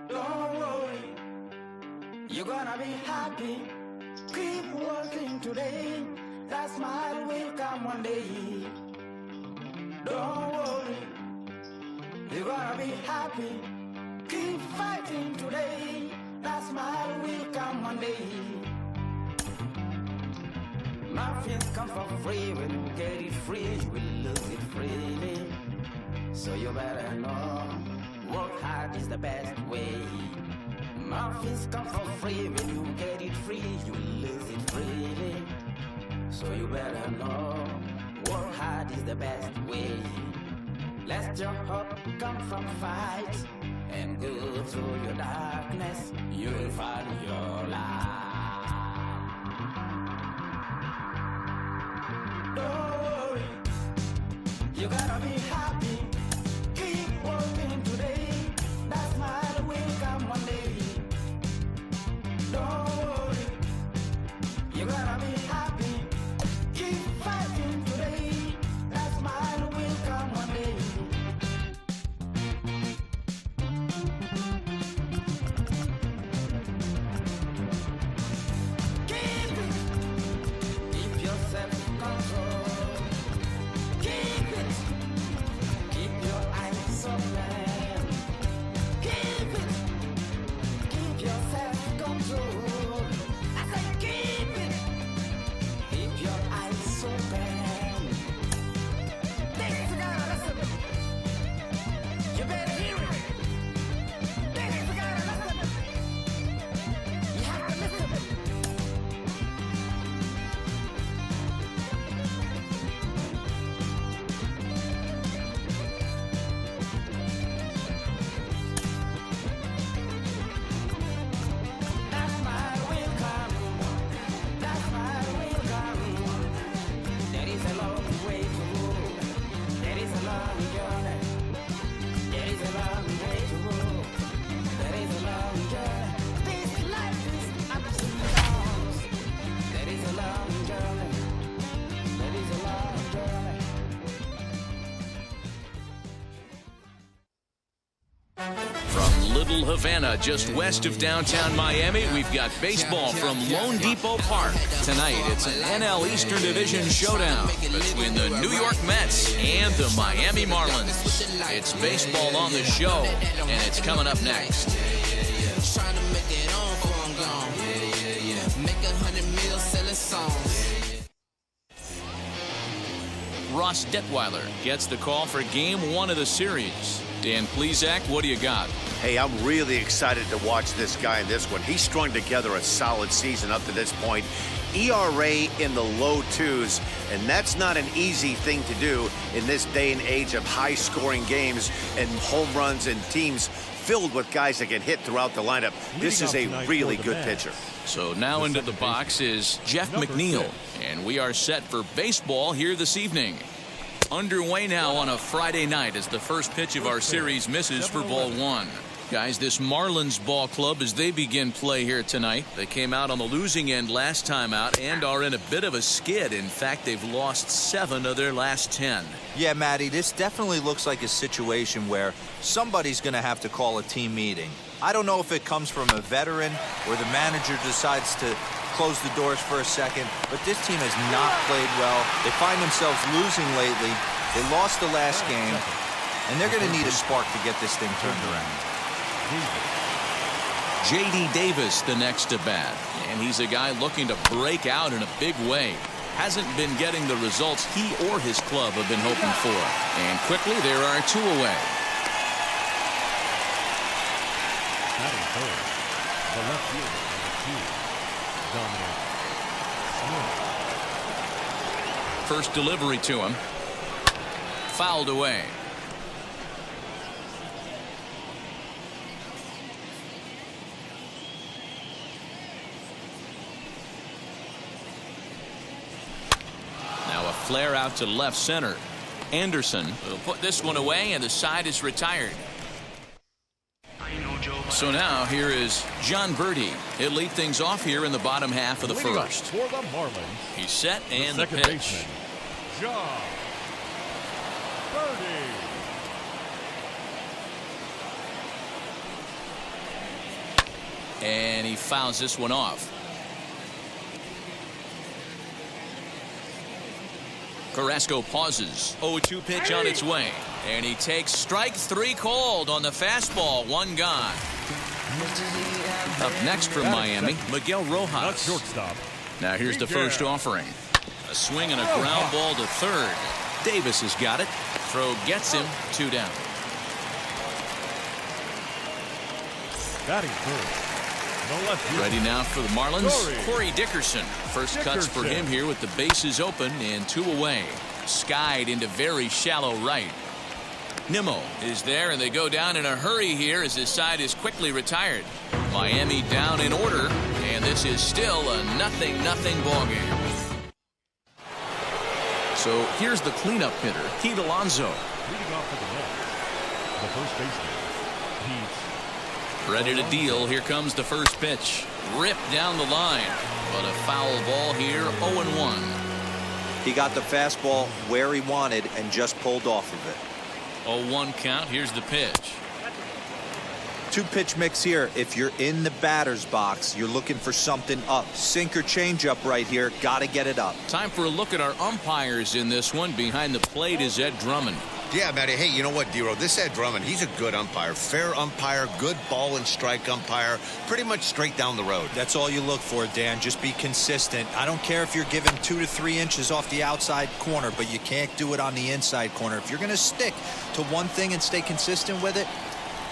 Don't worry, you're gonna be happy. Keep working today. That smile will come one day. Don't worry, you're gonna be happy. Keep fighting today. That smile will come one day. Nothing's come for free. When you get it free, you will lose it freely. So you better know, work hard is the best way. Nothing's come for free. When you get it free, you will lose it freely. So you better know, work hard is the best way. Let your hope come from fight and go through your darkness. You will find your light. Don't worry, you gotta be happy. Keep working today. That smile will come one day. Don't worry, you gotta be happy. Keep fighting today. That smile will come one day. Keep it. Keep your self-control. Keep it. Keep your eyes open. Keep it. Keep your self-control. I say keep it. Keep your eyes open. This is gotta listen. You better hear it. This is gotta listen. You have to listen. That smile will come. That smile will come. There is a long way to go. There is a long journey. There is a long way to go. There is a long journey. This life is ups and downs. There is a long journey. There is a long journey. From Little Havana, just west of downtown Miami, we've got baseball from Lone Depot Park. Tonight, it's an NL Eastern Division showdown between the New York Mets and the Miami Marlins. It's baseball on the show, and it's coming up next. Trying to make it on before I'm gone. Make 100 mil selling songs. Ross Detweiler gets the call for Game 1 of the series. Dan Plesac, what do you got? Hey, I'm really excited to watch this guy in this one. He's strung together a solid season up to this point. ERA in the low twos, and that's not an easy thing to do in this day and age of high-scoring games and home runs and teams filled with guys that can hit throughout the lineup. This is a really good pitcher. So now into the box is Jeff McNeil, and we are set for baseball here this evening. Underway now on a Friday night as the first pitch of our series misses for ball one. Guys, this Marlins ball club, as they begin play here tonight, they came out on the losing end last time out and are in a bit of a skid. In fact, they've lost 7 of their last 10. Yeah, Matty, this definitely looks like a situation where somebody's going to have to call a team meeting. I don't know if it comes from a veteran or the manager decides to close the doors for a second, but this team has not played well. They find themselves losing lately. They lost the last game, and they're going to need a spark to get this thing turned around. J.D. Davis the next to bat, and he's a guy looking to break out in a big way. Hasn't been getting the results he or his club have been hoping for. And quickly there are 2 away. Batting third, the left fielder, number 2, Dominic Smith. First delivery to him. Fouled away. Now a flare out to left center. Anderson will put this one away, and the side is retired. So now here is John Birdie. He'll lead things off here in the bottom half of the first. For the Marlins, He's set and the second pitch. baseman, John Birdie. And he fouls this one off. Carrasco pauses. 0-2 pitch on its way. And he takes strike 3 called on the fastball. 1 gone. Up next from Miami, Miguel Not Rojas. shortstop. Now here's the first offering. A swing and a ground ball to third. Davis has got it. Throw gets him. 2 down. Batting third, the left fielder, Ready now for the Marlins. Corey Corey Dickerson. First cuts for him here with the bases open and 2 away. Skied into very shallow right. Nimmo is there, and they go down in a hurry here as his side is quickly retired. Miami down in order, and this is still a 0-0 ball game. So here's the cleanup hitter, Pete Alonso. leading off for the Mets, the first baseman, Pete. Ready to deal. Here comes the first pitch. Ripped down the line, but a foul ball here. 0-1. He got the fastball where he wanted and just pulled off of it. 0-1 count. Here's the pitch. 2-pitch mix here. If you're in the batter's box, you're looking for something up. Sinker changeup right here. Got to get it up. Time for a look at our umpires in this one. Behind the plate is Ed Drummond. Yeah, Matty. Hey, you know what, Dero? This Ed Drummond, he's a good umpire. Fair umpire, good ball and strike umpire. Pretty much straight down the road. That's all you look for, Dan. Just be consistent. I don't care if you're given 2 to 3 inches off the outside corner, but you can't do it on the inside corner. If you're going to stick to one thing and stay consistent with it,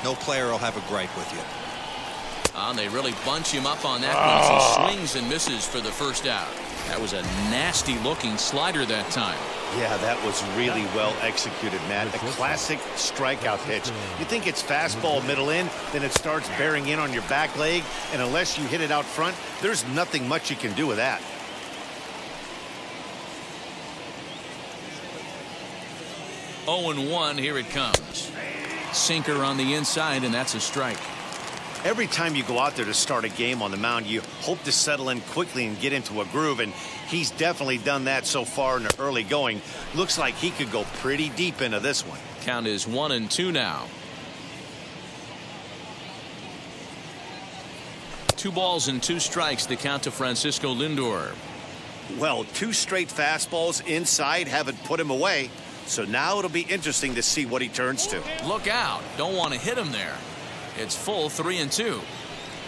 no player will have a gripe with you. They really bunch him up on that one. He swings and misses for the first out. That was a nasty looking slider that time. Yeah, that was really well executed, Matt. A classic strikeout pitch. You think it's fastball middle in, then it starts bearing in on your back leg, and unless you hit it out front, there's nothing much you can do with that. Oh, 0-1. Here it comes. Sinker on the inside, and that's a strike. Every time you go out there to start a game on the mound, you hope to settle in quickly and get into a groove, and he's definitely done that so far in the early going. Looks like he could go pretty deep into this one. Count is 1-2 now. 2 balls and 2 strikes. The count to Francisco Lindor. Well, 2 straight fastballs inside haven't put him away, so now it'll be interesting to see what he turns to. Look out. Don't want to hit him there. It's full 3-2.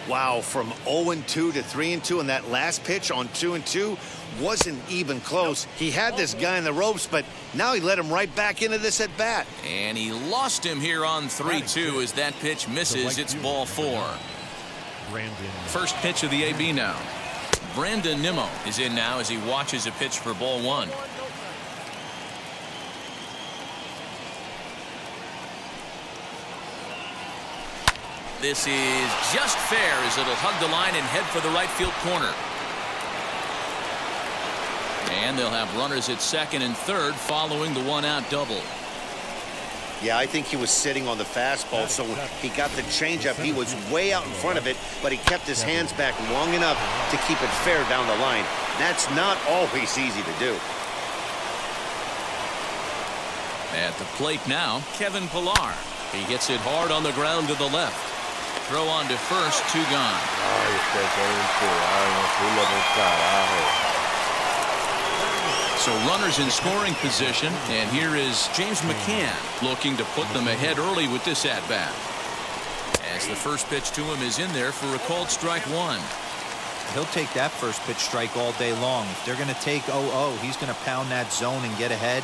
Wow, from 0-2 to 3-2, and that last pitch on 2-2 wasn't even close. He had this guy in the ropes, but now he let him right back into this at bat. And he lost him here on 3-2 as that pitch misses. It's ball 4. First pitch of the AB now. Brandon Nimmo is in now as he watches a pitch for ball 1. This is just fair as it'll hug the line and head for the right field corner. And they'll have runners at second and third following the 1-out double. Yeah, I think he was sitting on the fastball, so he got the changeup. He was way out in front of it, but he kept his hands back long enough to keep it fair down the line. That's not always easy to do. At the plate now, Kevin Pillar. He hits it hard on the ground to the left. Throw on to first, 2 gone. So runners in scoring position, and here is James McCann looking to put them ahead early with this at-bat. As the first pitch to him is in there for a called strike 1. He'll take that first pitch strike all day long. If they're going to take 0-0, he's going to pound that zone and get ahead.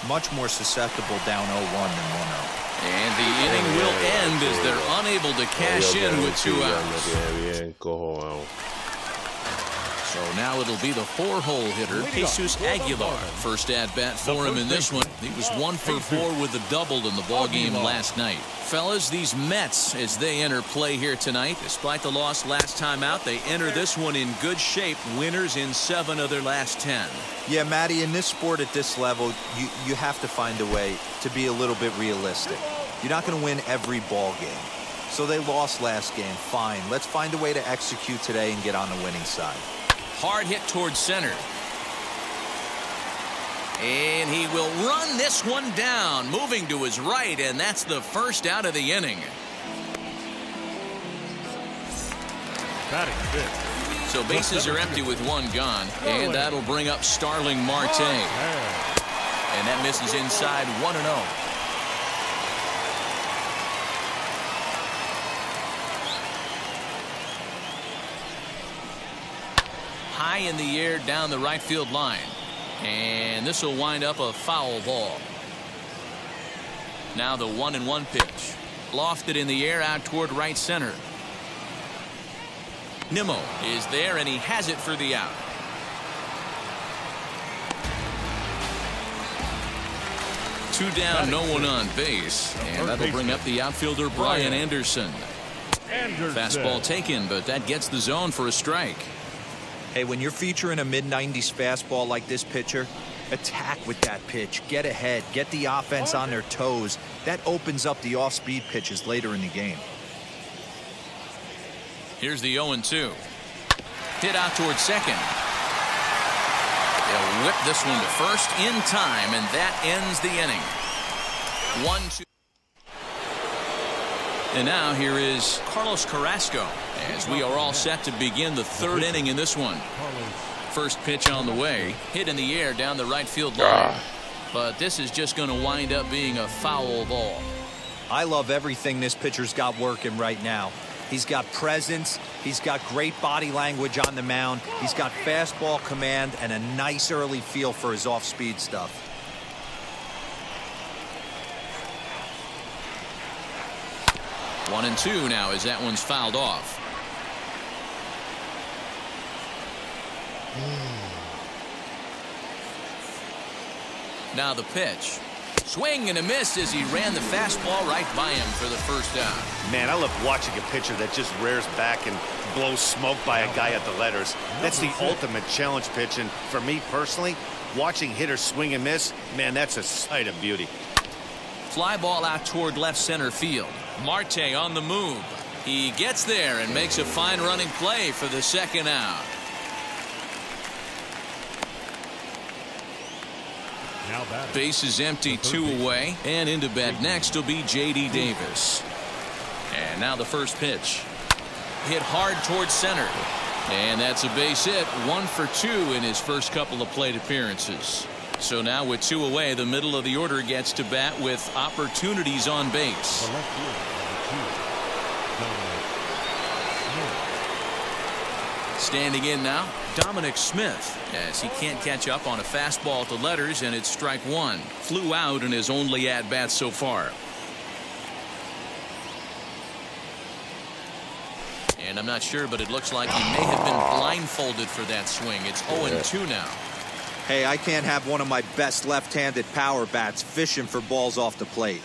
Much more susceptible down 0-1 than 1-0. And the inning will end as they're unable to cash in with 2 outs. So now it'll be the 4-hole hitter, Jesus Aguilar. First at bat for him in this one. He was 1 for 4 with a double in the ball game last night. Fellas, these Mets, as they enter play here tonight, despite the loss last time out, they enter this one in good shape. Winners in 7 of their last 10. Yeah, Matty, in this sport at this level, you have to find a way to be a little bit realistic. You're not going to win every ball game. So they lost last game. Fine. Let's find a way to execute today and get on the winning side. Hard hit towards center. And he will run this one down, moving to his right, and that's the first out of the inning. Batting fifth. So bases are empty with 1 gone, and that'll bring up Starling Marte. And that misses inside 1-0. High in the air down the right field line. And this will wind up a foul ball. Now the 1-1 pitch. Lofted in the air out toward right center. Nimmo is there, and he has it for the out. Two down, no one on base. And that'll bring up the outfielder, Brian Anderson. Fastball taken, but that gets the zone for a strike. Hey, when you're featuring a mid-90s fastball like this pitcher, attack with that pitch. Get ahead. Get the offense on their toes. That opens up the off-speed pitches later in the game. Here's the 0-2. Hit out towards second. They'll whip this one to first in time, and that ends the inning. 1-2. And now here is Carlos Carrasco, as we are all set to begin the 3rd inning in this one. First pitch on the way, hit in the air down the right field line. But this is just going to wind up being a foul ball. I love everything this pitcher's got working right now. He's got presence, he's got great body language on the mound, he's got fastball command and a nice early feel for his off-speed stuff. One and two now as that one's fouled off. Now the pitch. Swing and a miss as he ran the fastball right by him for the first down. Man, I love watching a pitcher that just rears back and blows smoke by a guy at the letters. That's the ultimate challenge pitch, and for me personally, watching hitters swing and miss, man, that's a sight of beauty. Fly ball out toward left center field. Marte on the move. He gets there and makes a fine running play for the second out. Base is empty, 2 away, and into bat next will be J.D. Davis. And now the first pitch. Hit hard towards center. And that's a base hit, 1 for 2 in his first couple of plate appearances. So now with 2 away, the middle of the order gets to bat with opportunities on base. Standing in now, Dominic Smith, as he can't catch up on a fastball at the letters, and it's strike 1. Flew out in his only at-bat so far. And I'm not sure, but it looks like he may have been blindfolded for that swing. It's 0-2 now. Hey, I can't have one of my best left-handed power bats fishing for balls off the plate.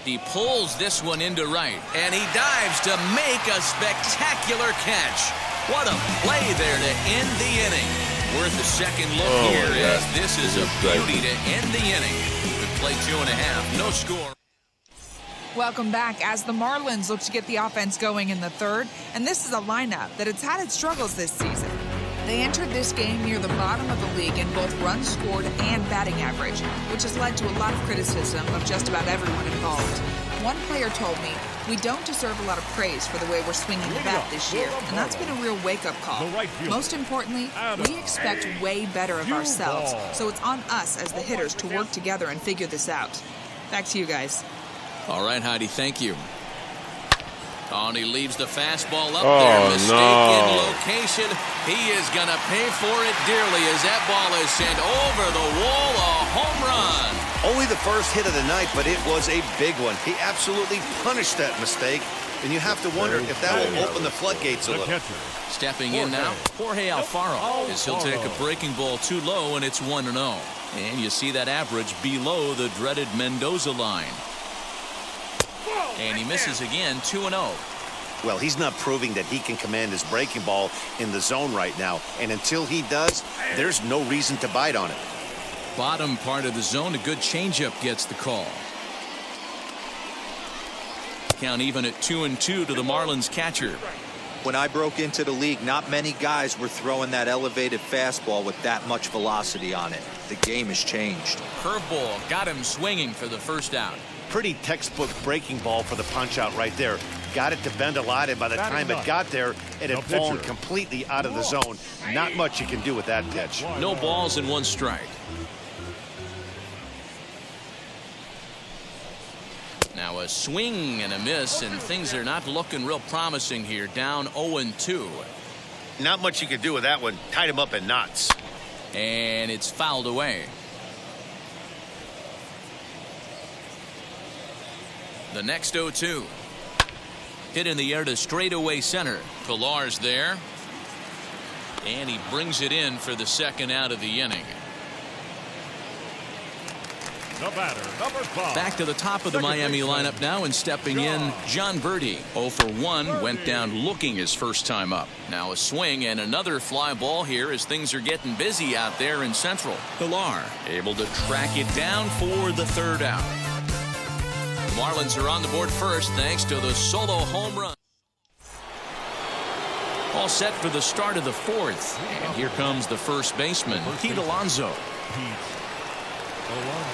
He pulls this one into right, and he dives to make a spectacular catch. What a play there to end the inning. Worth a second look here, as this is a beauty to end the inning. We play 2.5, no score. Welcome back as the Marlins look to get the offense going in the third, and this is a lineup that has had its struggles this season. They entered this game near the bottom of the league in both runs scored and batting average, which has led to a lot of criticism of just about everyone involved. One player told me, "We don't deserve a lot of praise for the way we're swinging the bat this year," and that's been a real wake-up call. Most importantly, we expect way better of ourselves, so it's on us as the hitters to work together and figure this out. Back to you guys. All right, Heidi, thank you. Oh, and he leaves the fastball up there. Mistake in location. He is going to pay for it dearly as that ball is sent over the wall. A home run. Only the first hit of the night, but it was a big one. He absolutely punished that mistake, and you have to wonder if that will open the floodgates a little. Stepping in now, Jorge Alfaro, as he'll take a breaking ball too low, and it's 1-0. And you see that average below the dreaded Mendoza line. And he misses again, 2-0. Well, he's not proving that he can command his breaking ball in the zone right now. And until he does, there's no reason to bite on it. Bottom part of the zone, a good changeup gets the call. Count even at 2-2 to the Marlins catcher. When I broke into the league, not many guys were throwing that elevated fastball with that much velocity on it. The game has changed. Curveball got him swinging for the first out. Pretty textbook breaking ball for the punch out right there. Got it to bend a lot, and by the time it got there, it had fallen completely out of the zone. Not much you can do with that pitch. No balls and 1 strike. Now a swing and a miss, and things are not looking real promising here. Down 0-2. Not much you can do with that one. Tied him up in knots. And it's fouled away. The next 0-2. Hit in the air to straightaway center. Pilar's there. And he brings it in for the second out of the inning. The batter, number 5. Back to the top of the Miami lineup now, and stepping in, John Birdie. 0 for 1, went down looking his first time up. Now a swing and another fly ball here as things are getting busy out there in Central. Pilar able to track it down for the third out. The Marlins are on the board first thanks to the solo home run. All set for the start of the 4th. And here comes the first baseman, Pete Alonso.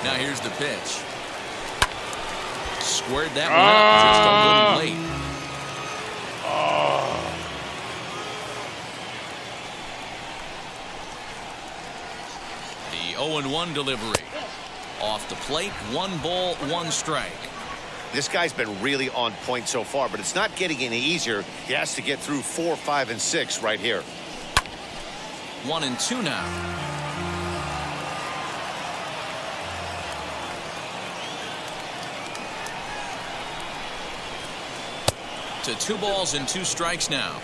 Now here's the pitch. Squared that one up just a little late. The 0-1 delivery. Off the plate, 1 ball, 1 strike. This guy's been really on point so far, but it's not getting any easier. He has to get through 4, 5, and 6 right here. 1-2 now. To 2 balls and 2 strikes now.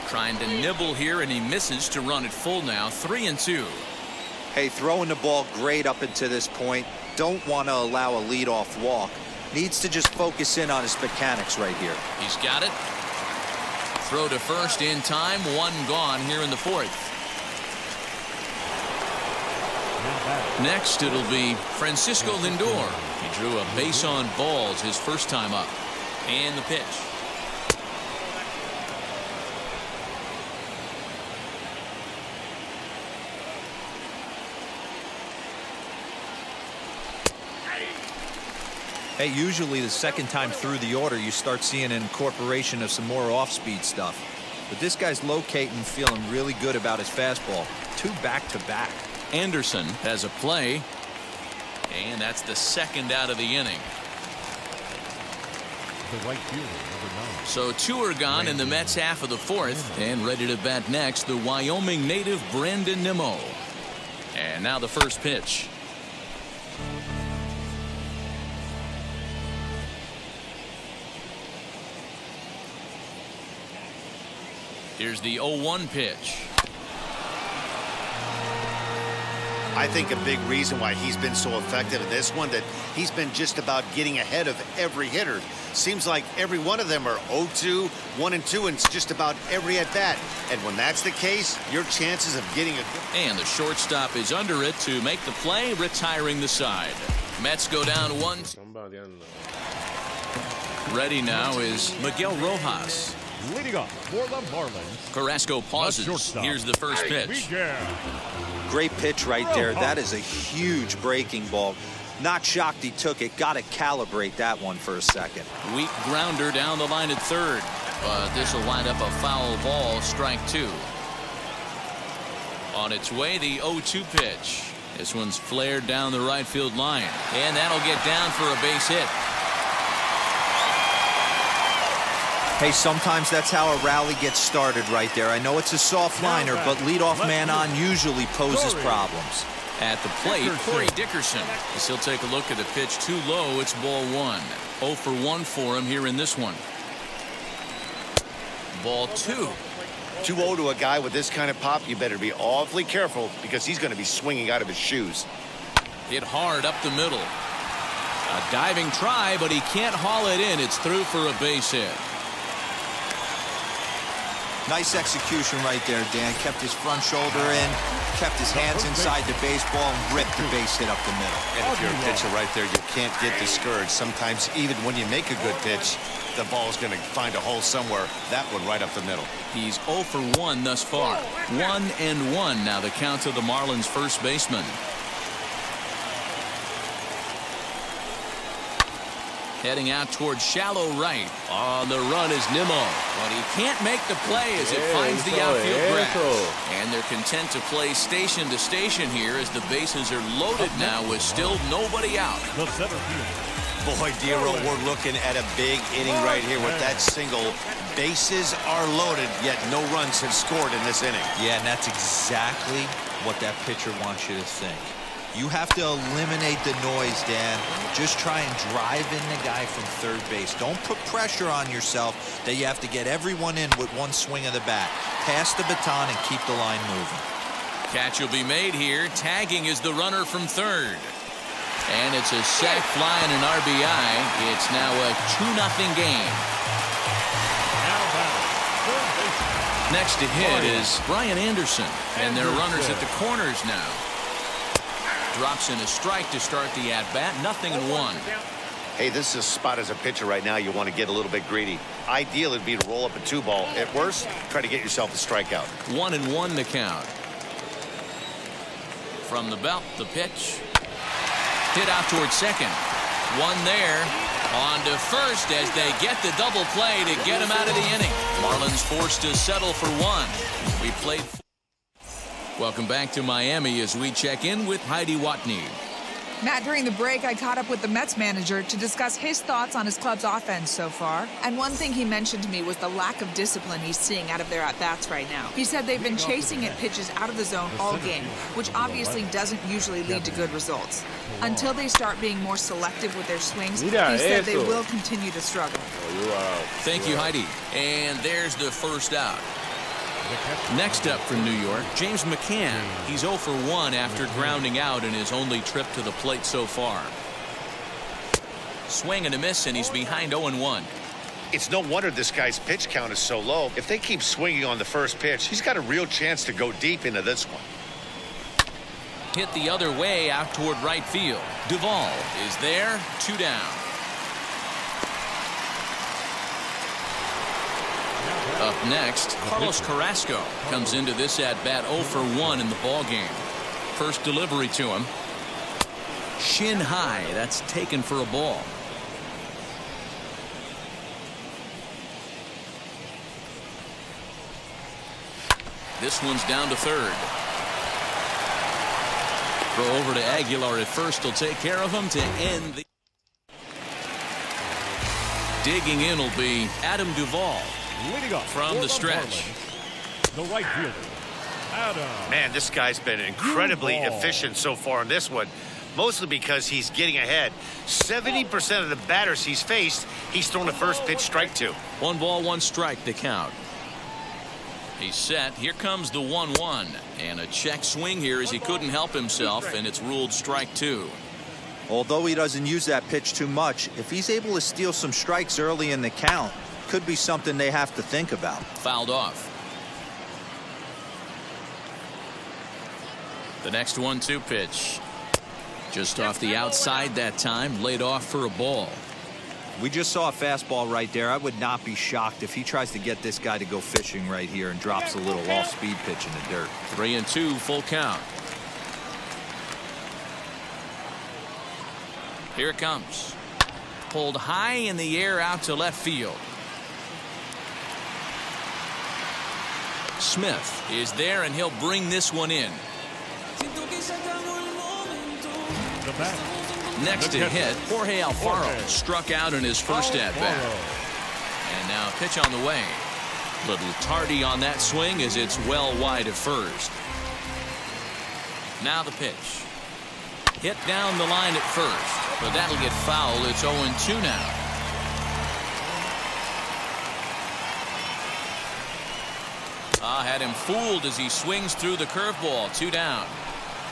Trying to nibble here, and he misses to run it full now. 3-2. Hey, throwing the ball great up until this point. Don't want to allow a leadoff walk. Needs to just focus in on his mechanics right here. He's got it. Throw to first in time. 1 gone here in the 4th. Next, it'll be Francisco Lindor. He drew a base on balls his first time up. And the pitch. Hey, usually the second time through the order, you start seeing an incorporation of some more off-speed stuff. But this guy's locating, feeling really good about his fastball. 2 back-to-back. Anderson has a play, and that's the second out of the inning. The right fielder, number 9. So 2 are gone in the Mets half of the 4th, and ready to bat next, the Wyoming native Brandon Nimmo. And now the first pitch. Here's the 0-1 pitch. I think a big reason why he's been so effective in this one, that he's been just about getting ahead of every hitter. Seems like every one of them are 0-2, 1-2, and just about every at bat. And when that's the case, your chances of getting a good... And the shortstop is under it to make the play, retiring the side. Mets go down 1. Ready now is Miguel Rojas. Leading off for the Marlins. Carrasco pauses. Here's the first pitch. Great pitch right there. That is a huge breaking ball. Not shocked he took it. Got to calibrate that one for a second. Weak grounder down the line at third. But this will wind up a foul ball. Strike 2. On its way, the 0-2 pitch. This one's flared down the right field line. And that'll get down for a base hit. Hey, sometimes that's how a rally gets started right there. I know it's a soft liner, but leadoff man on usually poses problems. At the plate, Corey Dickerson. As he'll take a look at the pitch too low. It's ball one. 0 for 1 for him here in this one. Ball two. 2-0 to a guy with this kind of pop, you better be awfully careful because he's going to be swinging out of his shoes. Hit hard up the middle. A diving try, but he can't haul it in. It's through for a base hit. Nice execution right there, Dan. Kept his front shoulder in, kept his hands inside the baseball, and ripped the base hit up the middle. And if you're a pitcher right there, you can't get discouraged. Sometimes even when you make a good pitch, the ball's going to find a hole somewhere. That one right up the middle. He's 0 for 1 thus far. 1-1 now the count to the Marlins first baseman. Heading out towards shallow right. On the run is Nimmo, but he can't make the play as it finds the outfield grass. And they're content to play station to station here as the bases are loaded now with still nobody out. The center fielder. Boy, Dero, we're looking at a big inning right here with that single. Bases are loaded, yet no runs have scored in this inning. Yeah, and that's exactly what that pitcher wants you to think. You have to eliminate the noise, Dan. Just try and drive in the guy from third base. Don't put pressure on yourself that you have to get everyone in with one swing of the bat. Pass the baton and keep the line moving. Catch will be made here. Tagging is the runner from third. And it's a sac fly and an RBI. It's now a 2-0 game. Next to hit is Brian Anderson. And they're runners at the corners now. Drops in a strike to start the at-bat. 0-1. Hey, this is a spot as a pitcher right now you want to get a little bit greedy. Ideal would be to roll up a 2-ball. At worst, try to get yourself a strikeout. 1-1 to count. From the belt, the pitch. Hit out towards second. One there. On to first as they get the double play to get him out of the inning. Marlins forced to settle for one. We played. Welcome back to Miami as we check in with Heidi Watney. Matt, during the break, I caught up with the Mets manager to discuss his thoughts on his club's offense so far. And one thing he mentioned to me was the lack of discipline he's seeing out of their at-bats right now. He said they've been chasing at pitches out of the zone all game, which obviously doesn't usually lead to good results. Until they start being more selective with their swings, he said they will continue to struggle. Thank you, Heidi. And there's the first out. Next up from New York, James McCann. He's 0 for 1 after grounding out in his only trip to the plate so far. Swing and a miss, and he's behind 0-1. It's no wonder this guy's pitch count is so low. If they keep swinging on the first pitch, he's got a real chance to go deep into this one. Hit the other way out toward right field. Duvall is there, 2 down. Up next, Carlos Carrasco comes into this at-bat 0 for 1 in the ballgame. First delivery to him. Shin high. That's taken for a ball. This one's down to third. Throw over to Aguilar at first. Will take care of him to end the. Digging in will be Adam Duvall. Leading up from the stretch. The right fielder, Adam. Man, this guy's been incredibly efficient so far in this one, mostly because he's getting ahead. 70% of the batters he's faced, he's thrown a first pitch strike to. 1 ball, 1 strike to count. He's set. Here comes the 1-1. And a check swing here as he couldn't help himself, and it's ruled strike 2. Although he doesn't use that pitch too much, if he's able to steal some strikes early in the count, could be something they have to think about. Fouled off. The next 1-2 pitch. Just off the outside that time. Laid off for a ball. We just saw a fastball right there. I would not be shocked if he tries to get this guy to go fishing right here and drops a little off-speed pitch in the dirt. 3-2, full count. Here it comes. Pulled high in the air out to left field. Smith is there, and he'll bring this one in. Next to hit, Jorge Alfaro struck out in his first at-bat. And now pitch on the way. Little tardy on that swing as it's well wide of first. Now the pitch. Hit down the line at first, but that'll get foul. It's 0-2 now. Had him fooled as he swings through the curveball. 2 down.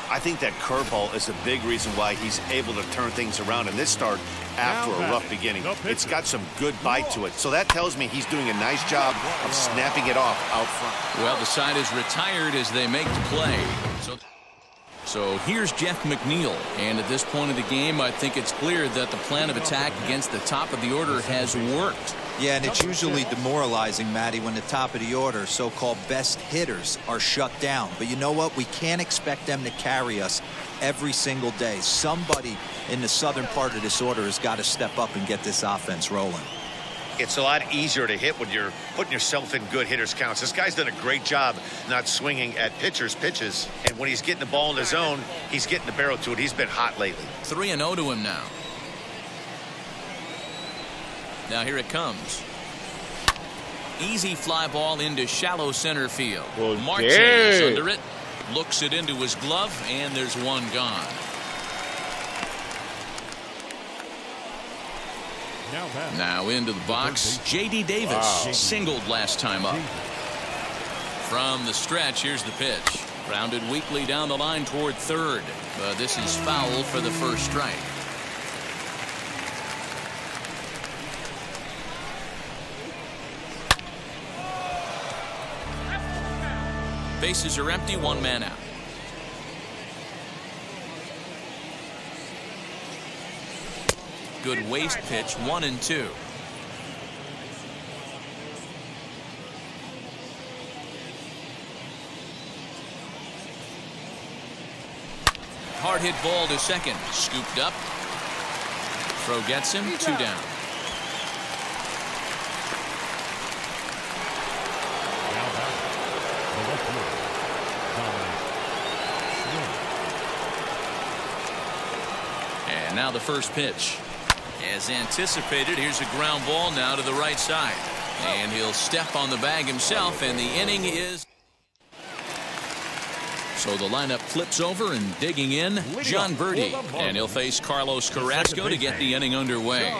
I think that curveball is a big reason why he's able to turn things around in this start after a rough beginning. It's got some good bite to it. So that tells me he's doing a nice job of snapping it off out front. Well, the side is retired as they make the play. So here's Jeff McNeil. And at this point of the game, I think it's clear that the plan of attack against the top of the order has worked. Yeah, and it's usually demoralizing, Matty, when the top of the order, so-called best hitters, are shut down. But you know what? We can't expect them to carry us every single day. Somebody in the southern part of this order has got to step up and get this offense rolling. It's a lot easier to hit when you're putting yourself in good hitters' counts. This guy's done a great job not swinging at pitchers' pitches. And when he's getting the ball in the zone, he's getting the barrel to it. He's been hot lately. 3-0 to him now. Now here it comes. Easy fly ball into shallow center field. Martinez under it. Looks it into his glove, and there's one gone. Now into the box. J.D. Davis singled last time up. From the stretch, here's the pitch. Grounded weakly down the line toward third. But this is foul for the first strike. Bases are empty, 1 man out. Good waist pitch, 1-2. Hard hit ball to second. Scooped up. Throw gets him, 2 down. And now the first pitch. As anticipated, here's a ground ball now to the right side. And he'll step on the bag himself, and the inning is... So the lineup flips over, and digging in, John Birdie. And he'll face Carlos Carrasco to get the inning underway.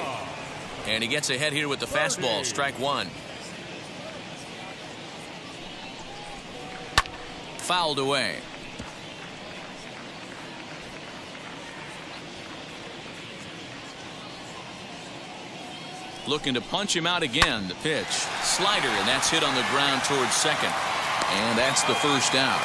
And he gets ahead here with the fastball, strike 1. Fouled away. Looking to punch him out again. The pitch. Slider, and that's hit on the ground towards second. And that's the first out.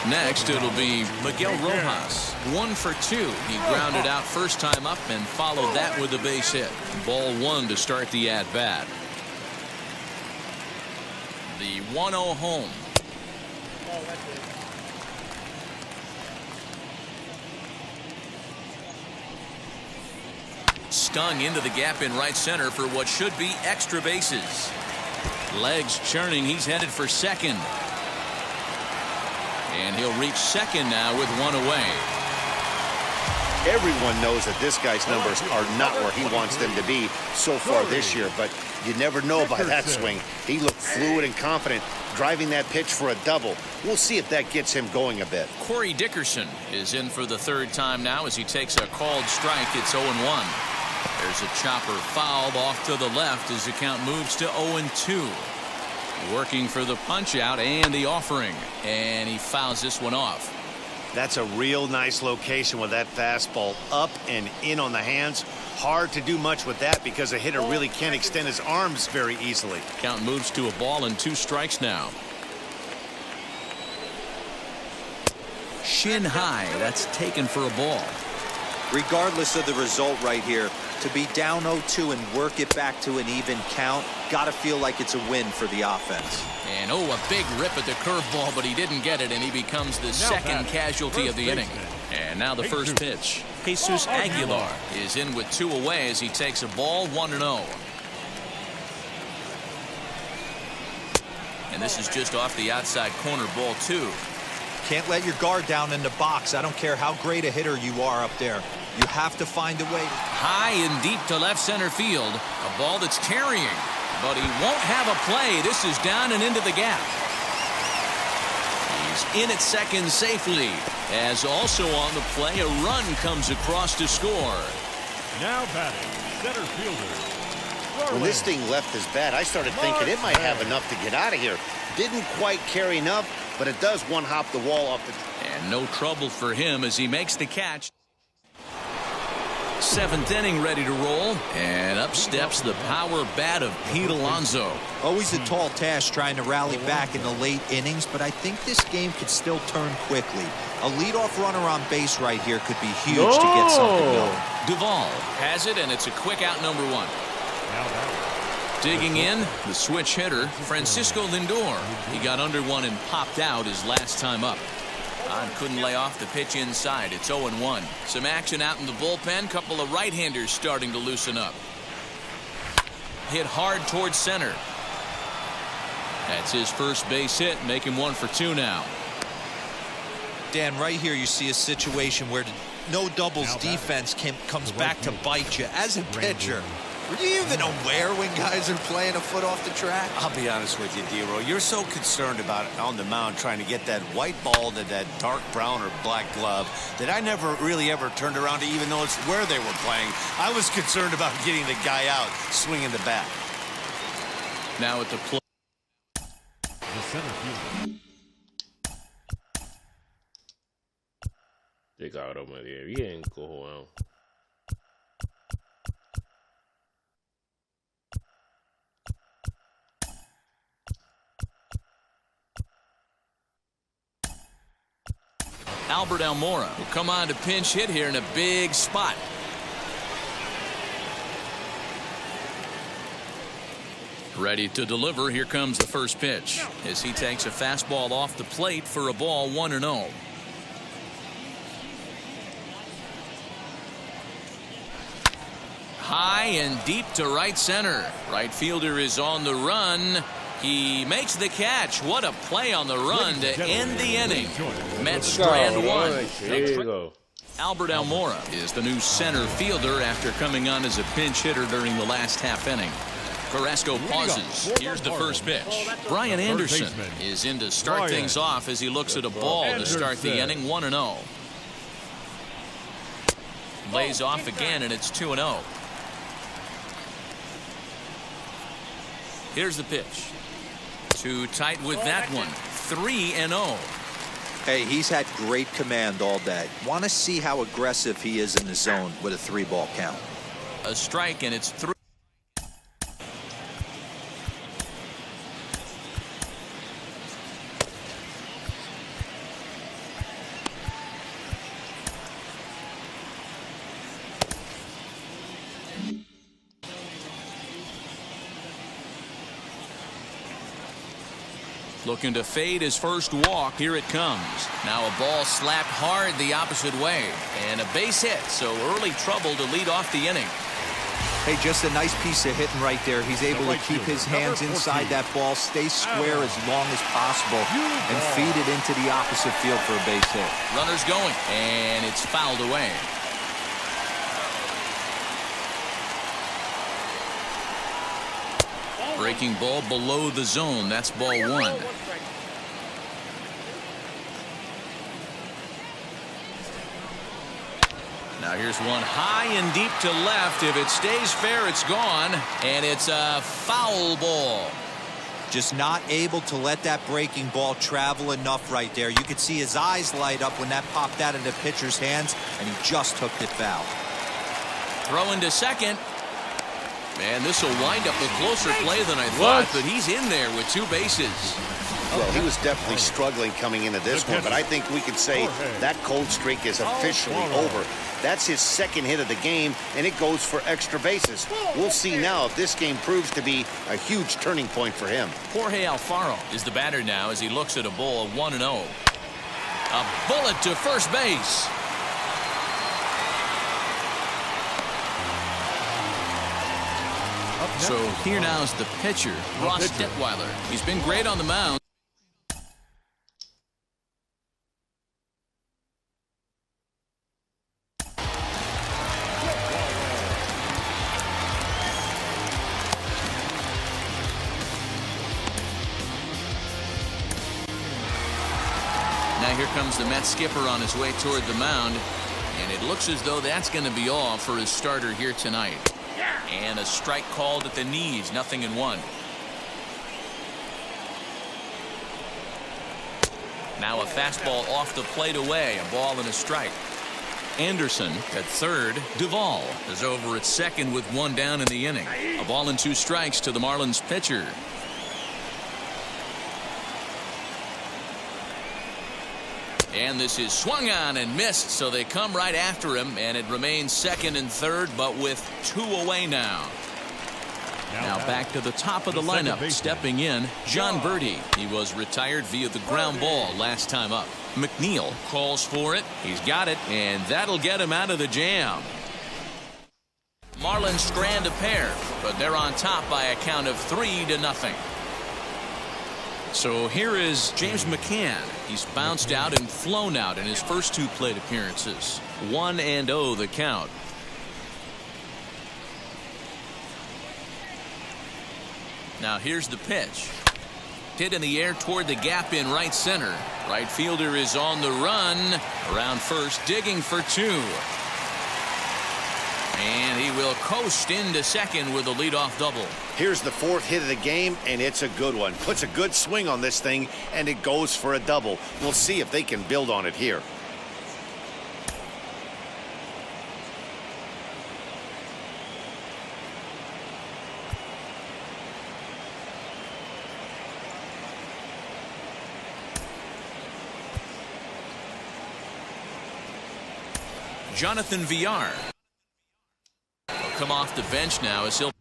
Next, it'll be Miguel Rojas. 1 for 2. He grounded out first time up and followed that with a base hit. Ball 1 to start the at-bat. The 1-0 home. Stung into the gap in right center for what should be extra bases. Legs churning. He's headed for second. And he'll reach second now with 1 away. Everyone knows that this guy's numbers are not where he wants them to be so far this year, but you never know by that swing. He looked fluid and confident, driving that pitch for a double. We'll see if that gets him going a bit. Corey Dickerson is in for the 3rd time now as he takes a called strike. It's 0-1. There's a chopper fouled off to the left as the count moves to 0-2. Working for the punch out and the offering, and he fouls this one off. That's a real nice location with that fastball up and in on the hands. Hard to do much with that because a hitter really can't extend his arms very easily. Count moves to a ball and 2 strikes now. Shin high, that's taken for a ball. Regardless of the result right here, to be down 0-2 and work it back to an even count, gotta feel like it's a win for the offense. And a big rip at the curveball, but he didn't get it, and he becomes the second casualty of the inning. And now the first pitch. Jesus Aguilar is in with 2 away as he takes a ball, 1-0. And this is just off the outside corner, ball 2. Can't let your guard down in the box. I don't care how great a hitter you are up there. You have to find a way. High and deep to left center field. A ball that's carrying, but he won't have a play. This is down and into the gap. He's in at second safely. As also on the play, a run comes across to score. Now batting, center fielder. When this thing left his bat, I started thinking it might have enough to get out of here. Didn't quite carry enough, but it does one-hop the wall off the... And no trouble for him as he makes the catch. Seventh inning ready to roll. And up steps the power bat of Pete Alonso. Always a tall task trying to rally back in the late innings, but I think this game could still turn quickly. A leadoff runner on base right here could be huge to get something going. Duvall has it, and it's a quick out number one. Digging in, the switch hitter, Francisco Lindor. He got under one and popped out his last time up. Couldn't lay off the pitch inside. It's 0-1. Some action out in the bullpen. Couple of right-handers starting to loosen up. Hit hard towards center. That's his first base hit. Make him 1 for 2 now. Dan, right here you see a situation where no doubles defense comes back to bite you. As a pitcher, were you even aware when guys are playing a foot off the track? I'll be honest with you, D-Roy. You're so concerned about on the mound trying to get that white ball to that dark brown or black glove that I never really ever turned around to even notice where they were playing. I was concerned about getting the guy out, swinging the bat. Now at the plate. The center fielder. Este cabrón me dio bien cojonado. Albert Almora will come on to pinch hit here in a big spot. Ready to deliver. Here comes the first pitch as he takes a fastball off the plate for a ball 1-0. High and deep to right center. Right fielder is on the run. He makes the catch. What a play on the run to end the inning. Mets strand one. There you go. Albert Almora is the new center fielder after coming on as a pinch hitter during the last half inning. Carrasco pauses. Here's the first pitch. Brian Anderson is in to start things off as he looks at a ball to start the inning. 1-0. Lays off again, and it's 2-0. Here's the pitch. Too tight with that one. 3-0. Hey, he's had great command all day. Want to see how aggressive he is in the zone with a 3-ball count. A strike, and it's 3. Looking to fade his first walk. Here it comes. Now a ball slapped hard the opposite way. And a base hit, so early trouble to lead off the inning. Hey, just a nice piece of hitting right there. He's able to keep his hands inside that ball, stay square as long as possible, and feed it into the opposite field for a base hit. Runner's going, and it's fouled away. Breaking ball below the zone. That's ball 1. Now here's one high and deep to left. If it stays fair, it's gone. And it's a foul ball. Just not able to let that breaking ball travel enough right there. You could see his eyes light up when that popped out of the pitcher's hands, and he just hooked it foul. Throw into second. Man, this will wind up a closer play than I thought, but he's in there with 2 bases. Well, he was definitely struggling coming into this one, but I think we could say that cold streak is officially over. That's his second hit of the game, and it goes for extra bases. We'll see now if this game proves to be a huge turning point for him. Jorge Alfaro is the batter now as he looks at a ball of 1-0. A bullet to first base. So here now is the pitcher, Ross Detweiler. He's been great on the mound. here comes the Mets skipper on his way toward the mound. And it looks as though that's going to be all for his starter here tonight. And a strike called at the knees, 0-1. Now a fastball off the plate away, a ball and a strike. Anderson at third. Duvall is over at second with one down in the inning. A ball and 2 strikes to the Marlins pitcher. And this is swung on and missed, so they come right after him, and it remains second and third, but with 2 away now. Now back to the top of the lineup, stepping in, John Birdie. He was retired via the ground ball last time up. McNeil calls for it. He's got it, and that'll get him out of the jam. Marlins strand a pair, but they're on top by a count of 3-0. So here is James McCann. He's bounced out and flown out in his first 2 plate appearances. 1-0 the count. Now here's the pitch. Hit in the air toward the gap in right center. Right fielder is on the run. Around first, digging for 2. And he will coast into second with a leadoff double. Here's the 4th hit of the game, and it's a good one. Puts a good swing on this thing, and it goes for a double. We'll see if they can build on it here. Jonathan Villar will come off the bench now as he'll.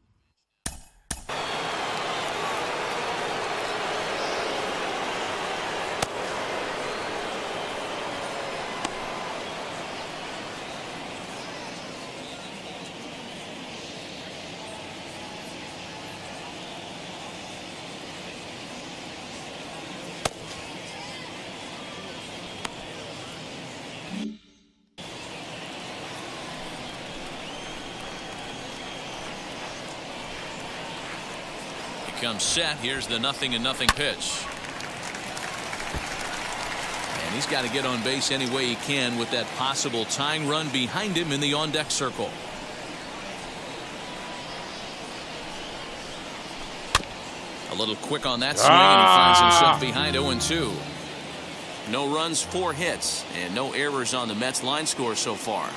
Comes set. Here's the 0-0 pitch. And he's got to get on base any way he can with that possible tying run behind him in the on-deck circle. A little quick on that swing, and he finds himself behind 0-2. No runs, 4 hits, and no errors on the Mets line score so far.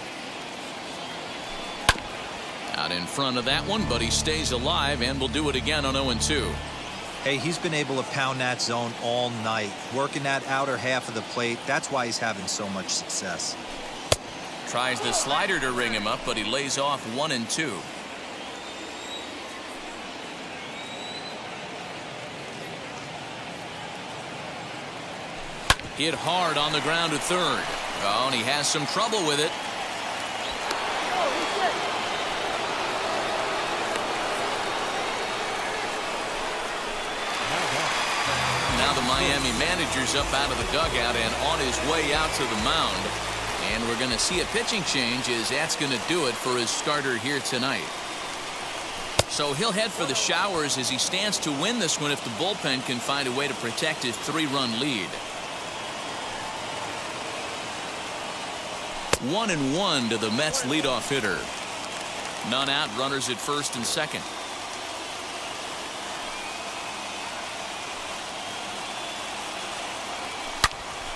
Out in front of that one, but he stays alive and will do it again on 0-2. Hey, he's been able to pound that zone all night, working that outer half of the plate. That's why he's having so much success. Tries the slider to ring him up, but he lays off 1-2. Hit hard on the ground to third. Oh, and he has some trouble with it. Now the Miami manager's up out of the dugout and on his way out to the mound. And we're going to see a pitching change as that's going to do it for his starter here tonight. So he'll head for the showers as he stands to win this one if the bullpen can find a way to protect his 3-run lead. 1-1 to the Mets leadoff hitter. None out, runners at first and second.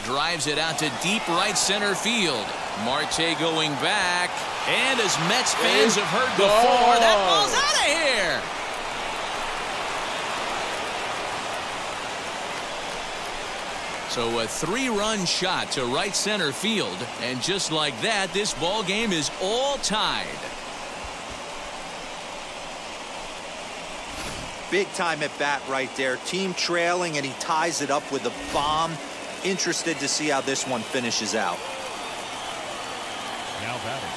Drives it out to deep right center field. Marte going back. And as Mets fans have heard before, that ball's out of here. So a 3-run shot to right center field. And just like that, this ball game is all tied. Big time at bat right there. Team trailing, and he ties it up with a bomb. Interested to see how this one finishes out. Now batting,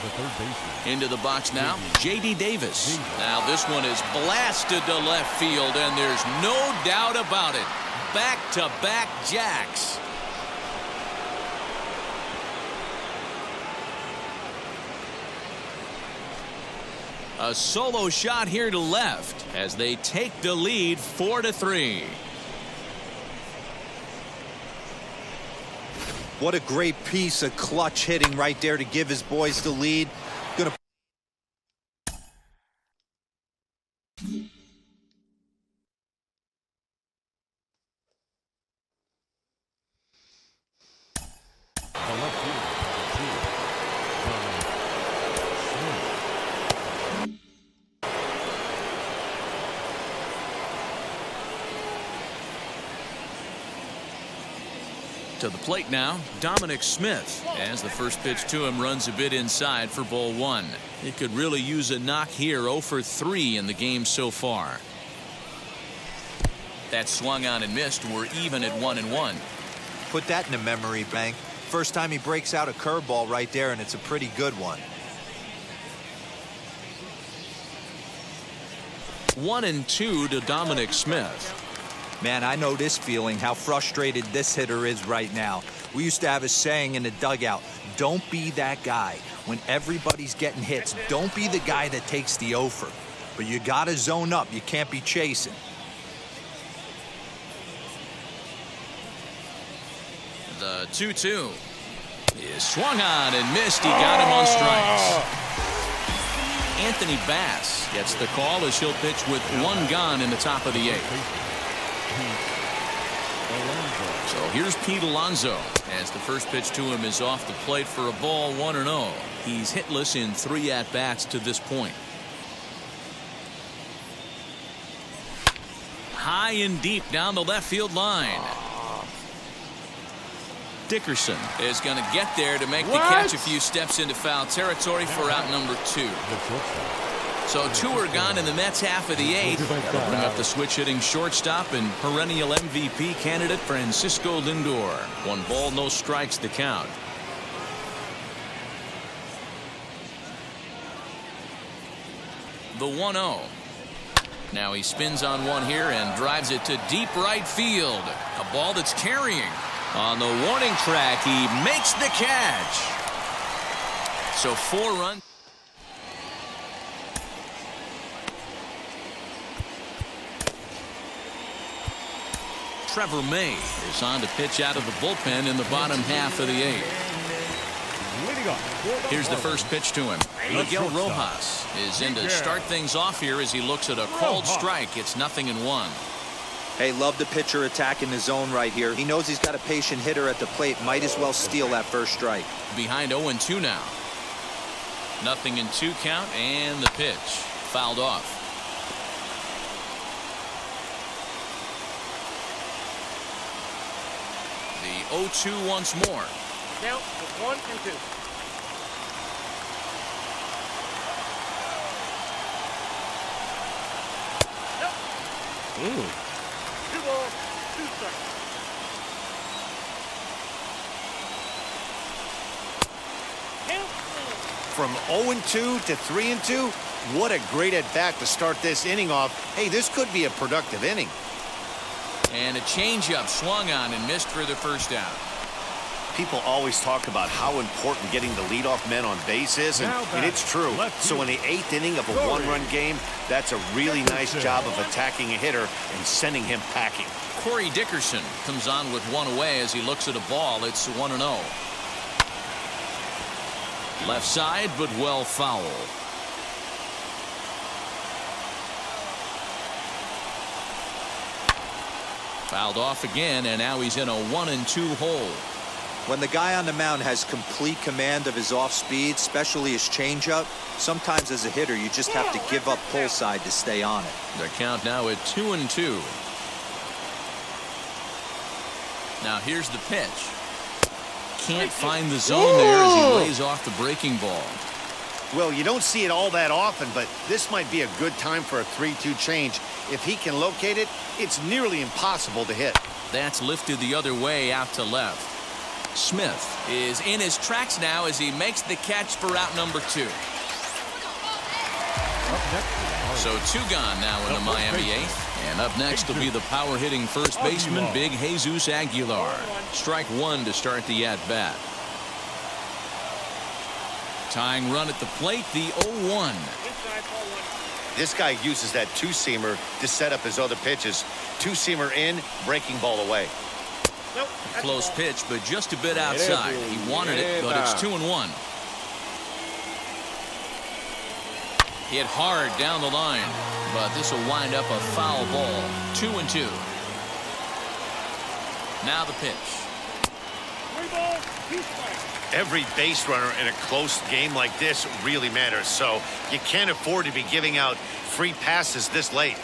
the third baseman. Into the box now, J.D. Davis. Now this one is blasted to left field, and there's no doubt about it. Back-to-back jacks. A solo shot here to left as they take the lead 4-3. What a great piece of clutch hitting right there to give his boys the lead. Gonna To the plate now, Dominic Smith, as the first pitch to him runs a bit inside for ball 1. He could really use a knock here. 0 for 3 in the game so far. That swung on and missed. We're even at 1-1. put that in a memory bank. First time he breaks out a curveball right there, and it's a pretty good one. 1-2 to Dominic Smith. Man, I know this feeling, how frustrated this hitter is right now. We used to have a saying in the dugout, don't be that guy. When everybody's getting hits, don't be the guy that takes the offer. But you got to zone up. You can't be chasing. The 2-2 is swung on and missed. He got him on strikes. Anthony Bass gets the call as he'll pitch with 1 gone in the top of the 8th. So here's Pete Alonso as the first pitch to him is off the plate for a ball 1-0. He's hitless in 3 at-bats to this point. High and deep down the left field line. Dickerson is going to get there to make the catch a few steps into foul territory for out number 2. So 2 are gone in the Mets half of the 8th. That'll bring up the switch hitting shortstop and perennial MVP candidate Francisco Lindor. 1 ball, no strikes the count. The 1-0. Now he spins on one here and drives it to deep right field. A ball that's carrying. On the warning track, he makes the catch. So 4 runs. Trevor May is on to pitch out of the bullpen in the bottom half of the 8th. Here's the first pitch to him. Miguel Rojas is in to start things off here as he looks at a called strike. It's 0-1. Hey, love the pitcher attacking the zone right here. He knows he's got a patient hitter at the plate. Might as well steal that first strike. Behind 0-2 now. 0-2 count, and the pitch fouled off. The 0-2 once more. Count is 1 and 2. Ooh. 2 balls, 2 strikes. From 0-2 to 3-2, what a great at bat to start this inning off. Hey, this could be a productive inning. And a changeup swung on and missed for the first out. People always talk about how important getting the leadoff men on base is, and it's true. So in the 8th inning of a 1-run game, that's a really nice job of attacking a hitter and sending him packing. Corey Dickerson comes on with 1 away as he looks at a ball. It's 1-0. Left side, but well foul. Fouled off again, and now he's in a 1-2 hole. When the guy on the mound has complete command of his off speed, especially his changeup, sometimes as a hitter you just have to give up pull side to stay on it. The count now at 2-2. Now here's the pitch. Can't find the zone there as he lays off the breaking ball. Well, you don't see it all that often, but this might be a good time for a 3-2 change. If he can locate it, it's nearly impossible to hit. That's lifted the other way out to left. Smith is in his tracks now as he makes the catch for out number 2. So 2 gone now in the Miami 8th. And up next will be the power hitting first baseman, Big Jesus Aguilar. Strike 1 to start the at bat. Tying run at the plate, the 0-1. This guy uses that 2-seamer to set up his other pitches. 2-seamer in, breaking ball away. Nope. Close pitch, but just a bit outside. He wanted it, but it's 2-1. Hit hard down the line, but this will wind up a foul ball. 2-2. Now the pitch. 3 balls, 2 strikes. Every base runner in a close game like this really matters, so you can't afford to be giving out free passes this late.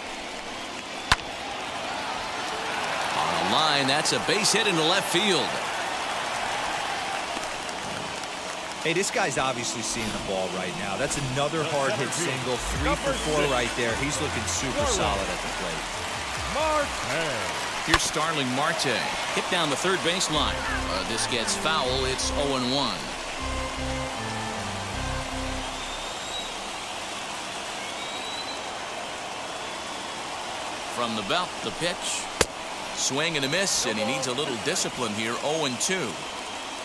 On the line, that's a base hit into left field. Hey, this guy's obviously seeing the ball right now. That's another hard hit single. 3 for 4 right there. He's looking super solid at the plate. Marte. Here's Starling Marte. Hit down the third baseline. This gets foul. It's 0-1. From the belt, the pitch. Swing and a miss, and he needs a little discipline here. 0-2.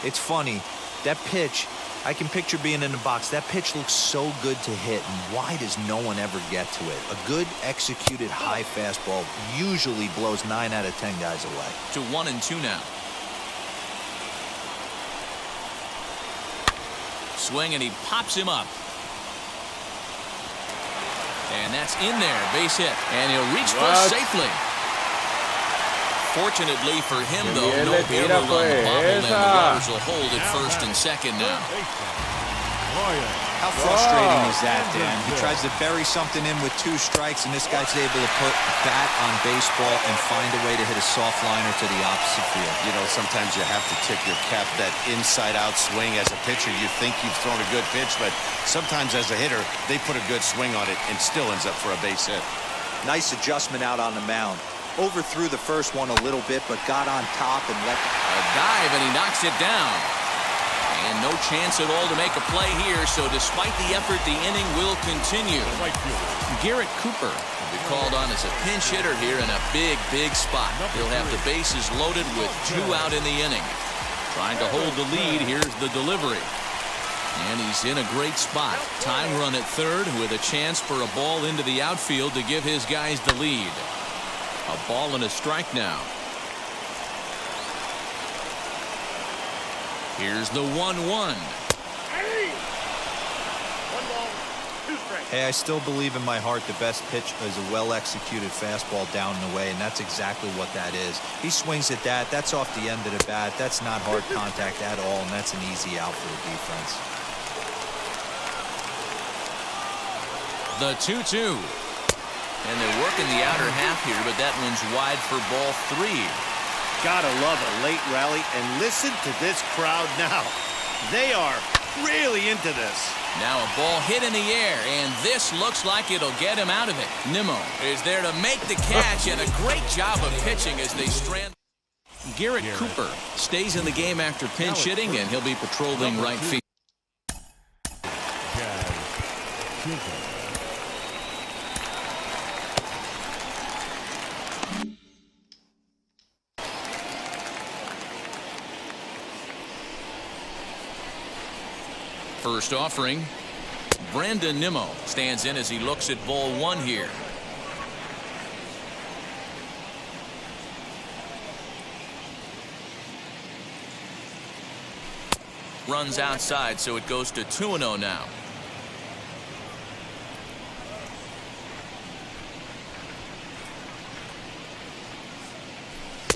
It's funny. That pitch, I can picture being in the box. That pitch looks so good to hit, and why does no one ever get to it? A good executed high fastball usually blows 9 out of 10 guys away. To 1-2 now. Swing, and he pops him up. And that's in there. Base hit. And he'll reach first safely. Fortunately for him, though, no error on the bobble, and the Rovers will hold at first and second now. How frustrating is that, Dan? He tries to bury something in with 2 strikes, and this guy's able to put bat on baseball and find a way to hit a soft liner to the opposite field. You know, sometimes you have to tip your cap. That inside-out swing as a pitcher, you think you've thrown a good pitch, but sometimes as a hitter, they put a good swing on it and still ends up for a base hit. Nice adjustment out on the mound. Overthrew the first one a little bit, but got on top and let a dive, and he knocks it down. And no chance at all to make a play here, so despite the effort, the inning will continue. Garrett Cooper will be called on as a pinch hitter here in a big, big spot. He'll have the bases loaded with 2 out in the inning. Trying to hold the lead. Here's the delivery. And he's in a great spot. Tying run at third with a chance for a ball into the outfield to give his guys the lead. A ball and a strike now. Here's the 1-1. Hey, I still believe in my heart the best pitch is a well-executed fastball down and away, and that's exactly what that is. He swings at that. That's off the end of the bat. That's not hard contact at all, and that's an easy out for the defense. The 2-2. And they're working the outer half here, but that one's wide for ball 3. Gotta love a late rally, and listen to this crowd now. They are really into this. Now a ball hit in the air, and this looks like it'll get him out of it. Nimmo is there to make the catch, and a great job of pitching as they strand. Garrett Cooper stays in the game after pinch hitting, and he'll be patrolling right field. First offering, Brandon Nimmo stands in as he looks at ball 1 here. Runs outside, so it goes to 2-0 now.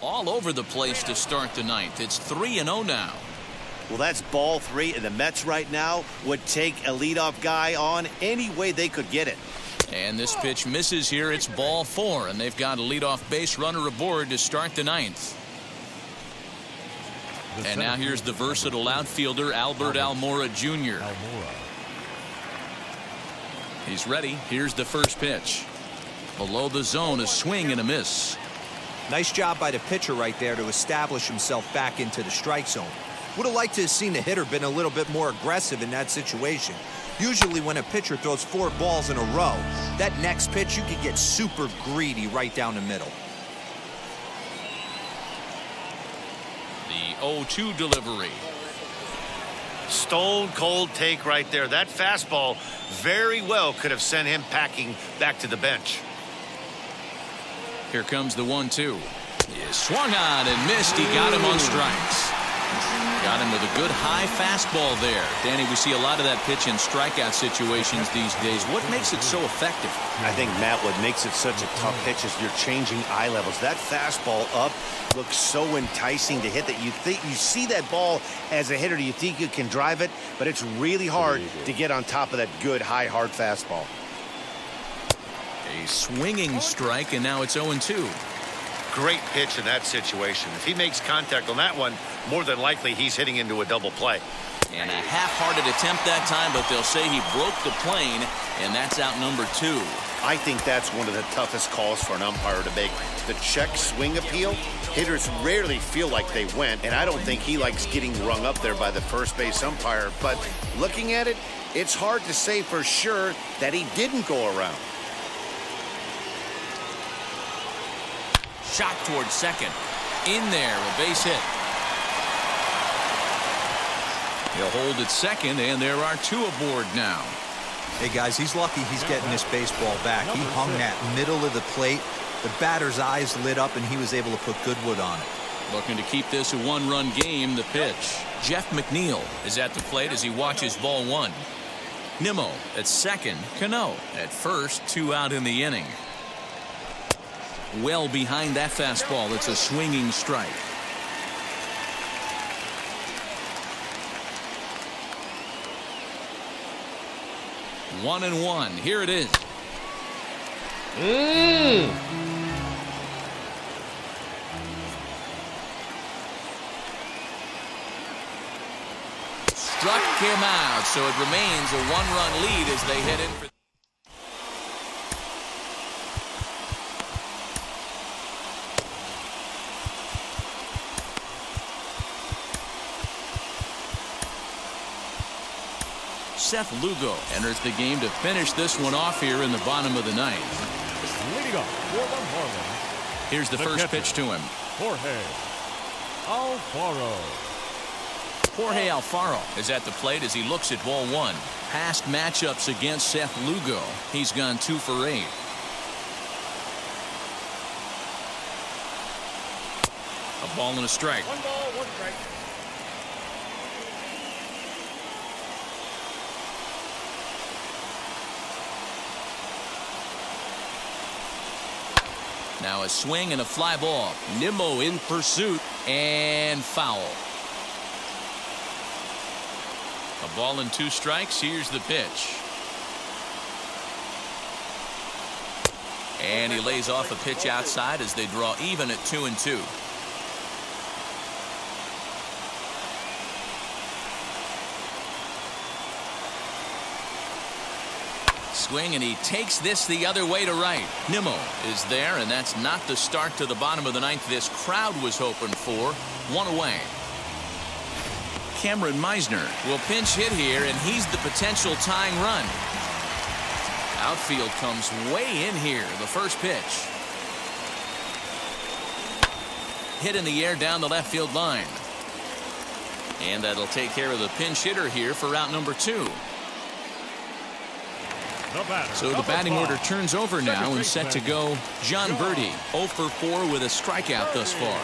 All over the place to start the ninth. It's 3-0 now. Well, that's ball 3, and the Mets right now would take a leadoff guy on any way they could get it. And this pitch misses here. It's ball 4, and they've got a leadoff base runner aboard to start the ninth. And now here's the versatile outfielder, Albert Almora Jr. He's ready. Here's the first pitch. Below the zone, a swing and a miss. Nice job by the pitcher right there to establish himself back into the strike zone. Would have liked to have seen the hitter been a little bit more aggressive in that situation. Usually when a pitcher throws 4 balls in a row, that next pitch you could get super greedy right down the middle. The 0-2 delivery. Stone cold take right there. That fastball very well could have sent him packing back to the bench. Here comes the 1-2. Is swung on and missed. He got him on strikes. Got him with a good high fastball there. Danny, we see a lot of that pitch in strikeout situations these days. What makes it so effective? I think, Matt, what makes it such a tough pitch is you're changing eye levels. That fastball up looks so enticing to hit that you see that ball as a hitter. You think you can drive it, but it's really hard to get on top of that good high hard fastball. A swinging strike, and now it's 0-2. Great pitch in that situation. If he makes contact on that one, more than likely he's hitting into a double play. And a half-hearted attempt that time, but they'll say he broke the plane, and that's out number 2. I think that's one of the toughest calls for an umpire to make. The check swing appeal, hitters rarely feel like they went, and I don't think he likes getting rung up there by the first base umpire. But looking at it, it's hard to say for sure that he didn't go around. Shot towards second. In there, a base hit. He'll hold at second, and there are 2 aboard now. Hey, guys, he's lucky he's getting this baseball back. He hung that middle of the plate. The batter's eyes lit up, and he was able to put good wood on it. Looking to keep this a 1-run game. The pitch. Jeff McNeil is at the plate as he watches ball 1. Nimmo at second. Cano at first. 2 out in the inning. Well behind that fastball. It's a swinging strike. One and one. Here it is. Struck him out, so it remains a 1-run lead as they head in for. Seth Lugo enters the game to finish this one off here in the bottom of the 9th. Leading off for the Marlins. Here's the first pitch to him. Jorge Alfaro. Jorge Alfaro is at the plate as he looks at ball 1. Past matchups against Seth Lugo. He's gone 2 for 8. A ball and a strike. 1 ball, 1 strike. Now a swing and a fly ball. Nimmo in pursuit and foul. A ball and 2 strikes. Here's the pitch. And he lays off a pitch outside as they draw even at 2-2. Swing, and he takes this the other way to right. Nimmo is there, and that's not the start to the bottom of the 9th this crowd was hoping for. 1 away. Cameron Meisner will pinch hit here, and he's the potential tying run. Outfield comes way in here. The first pitch. Hit in the air down the left field line. And that'll take care of the pinch hitter here for out number 2. So the batting order turns over now and set to go. John Birdie 0 for 4 with a strikeout thus far.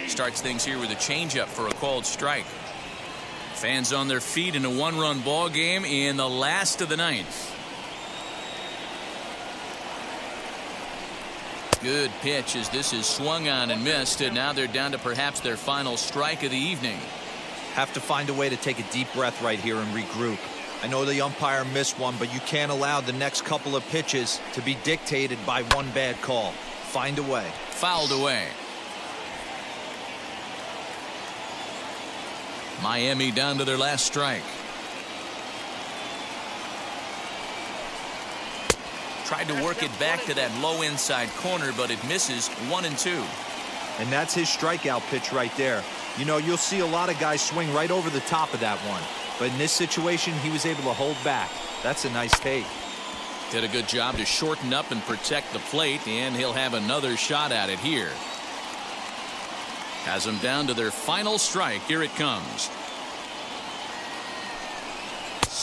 Starts things here with a changeup for a called strike. Fans on their feet in a 1-run ball game in the last of the 9th. Good pitch as this is swung on and missed, and now they're down to perhaps their final strike of the evening. Have to find a way to take a deep breath right here and regroup. I know the umpire missed one, but you can't allow the next couple of pitches to be dictated by one bad call. Find a way. Fouled away. Miami down to their last strike. Tried to work it back to that low inside corner, but it misses. 1-2. And that's his strikeout pitch right there. You know, you'll see a lot of guys swing right over the top of that one. But in this situation, he was able to hold back. That's a nice take. Did a good job to shorten up and protect the plate, and he'll have another shot at it here. Has them down to their final strike. Here it comes.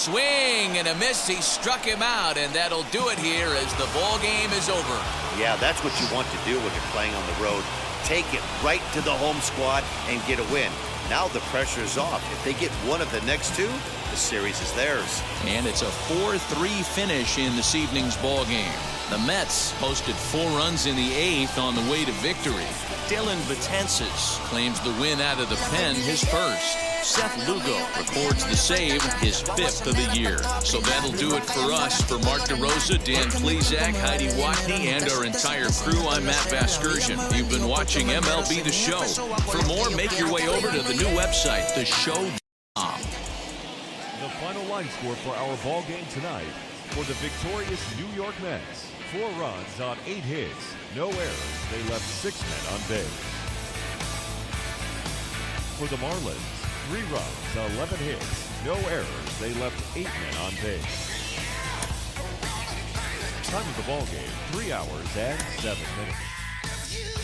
swing and a miss. He struck him out, and that'll do it here as the ball game is over. Yeah, that's what you want to do when you're playing on the road. Take it right to the home squad and get a win. Now the pressure's off. If they get one of the next two, the series is theirs. And it's a 4-3 finish in this evening's ball game. The Mets posted 4 runs in the 8th on the way to victory. Dylan Betances claims the win out of the pen, his first. Seth Lugo records the save, his 5th of the year. So that'll do it for us. For Mark DeRosa, Dan Plesac, Heidi Watney, and our entire crew, I'm Matt Vasgersian. You've been watching MLB The Show. For more, make your way over to the new website, theshow.com. The final line score for our ball game tonight for the victorious New York Mets. 4 runs on 8 hits, no errors. They left 6 men on base. For the Marlins, 3 runs, 11 hits, no errors. They left 8 men on base. Time of the ball game, 3 hours and 7 minutes.